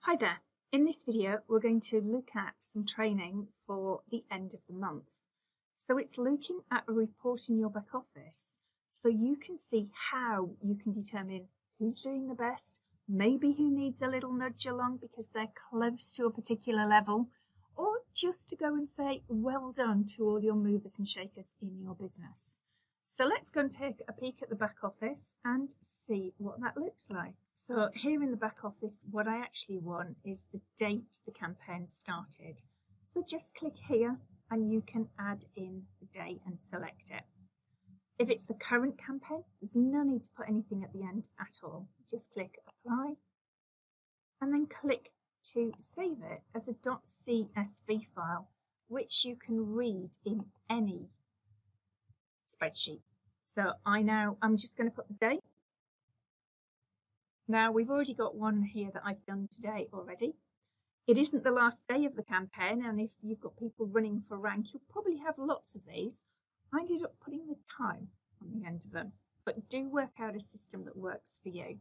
Hi there. In this video, we're going to look at some training for the end of the month. So it's looking at a report in your back office so you can see how you can determine who's doing the best, maybe who needs a little nudge along because they're close to a particular level, or just to go and say well done to all your movers and shakers in your business. So let's go and take a peek at the back office and see what that looks like. So here in the back office, what I actually want is the date the campaign started. So just click here and you can add in the day and select it. If it's the current campaign, there's no need to put anything at the end at all. Just click apply and then click to save it as a .csv file, which you can read in any spreadsheet. So I'm just going to put the date. Now we've already got one here that I've done today already. It isn't the last day of the campaign, and if you've got people running for rank, you'll probably have lots of these. I ended up putting the time on the end of them, but do work out a system that works for you.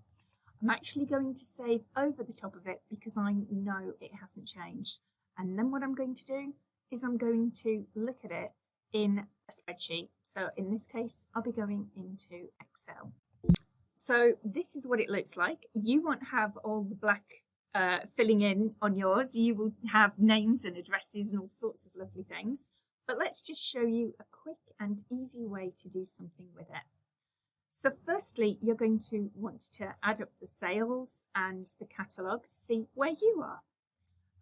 I'm actually going to save over the top of it because I know it hasn't changed. And then what I'm going to do is I'm going to look at it in a spreadsheet. So in this case, I'll be going into Excel. So this is what it looks like. You won't have all the black filling in on yours. You will have names and addresses and all sorts of lovely things. But let's just show you a quick and easy way to do something with it. So firstly, you're going to want to add up the sales and the catalogue to see where you are.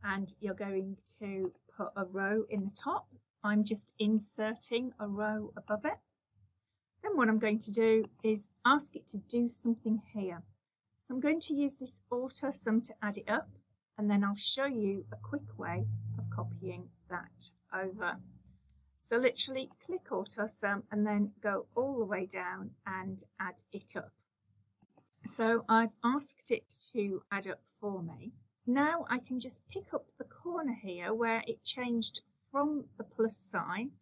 And you're going to put a row in the top. I'm just inserting a row above it. Then what I'm going to do is ask it to do something here. So I'm going to use this auto sum to add it up, and then I'll show you a quick way of copying that over. So literally click auto sum and then go all the way down and add it up. So I've asked it to add up for me. Now I can just pick up the corner here where it changed from the plus sign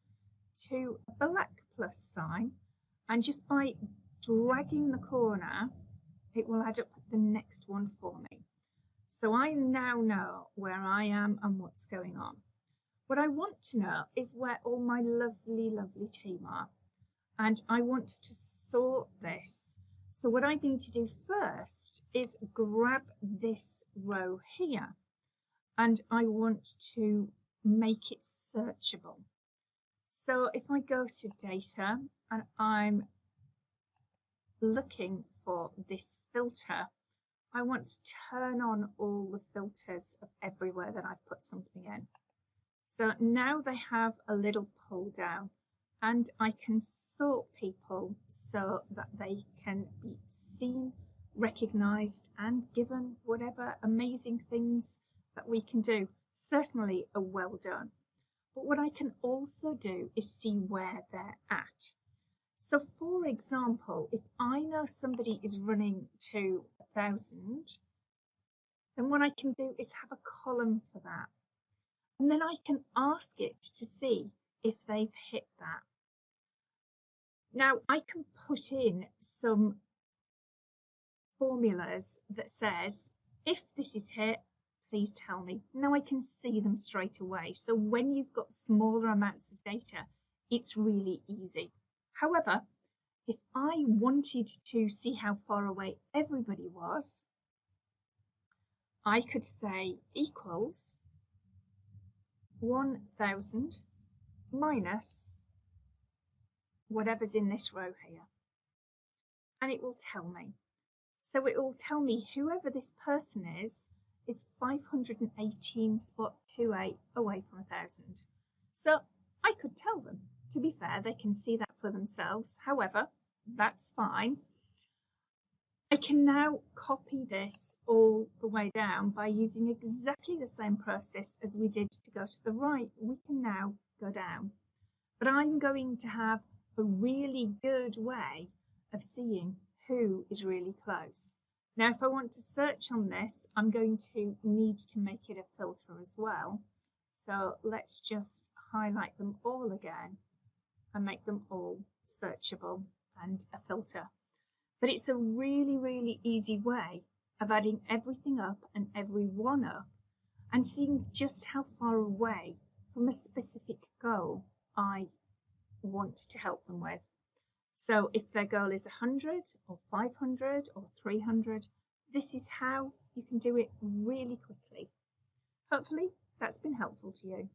to a black plus sign, and just by dragging the corner it will add up the next one for me. So I now know where I am and what's going on. What I want to know is where all my lovely team are, and I want to sort this. So what I need to do first is grab this row here, and I want to make it searchable. So if I go to data and I'm looking for this filter, I want to turn on all the filters of everywhere that I've put something in. So now they have a little pull down, and I can sort people so that they can be seen, recognized, and given whatever amazing things that we can do. Certainly a well done. But what I can also do is see where they're at. So for example, if I know somebody is running to 1,000, then what I can do is have a column for that. And then I can ask it to see if they've hit that. Now I can put in some formulas that says, if this is hit, please tell me. Now I can see them straight away. So when you've got smaller amounts of data, it's really easy. However, if I wanted to see how far away everybody was, I could say equals 1,000 minus whatever's in this row here. And it will tell me. So it will tell me whoever this person is 518.28 away from 1,000. So I could tell them. To be fair, they can see that for themselves. However, that's fine. I can now copy this all the way down by using exactly the same process as we did to go to the right. We can now go down. But I'm going to have a really good way of seeing who is really close. Now, if I want to search on this, I'm going to need to make it a filter as well. So let's just highlight them all again and make them all searchable and a filter. But it's a really easy way of adding everything up and everyone up and seeing just how far away from a specific goal I want to help them with. So if their goal is 100 or 500 or 300, this is how you can do it really quickly. Hopefully that's been helpful to you.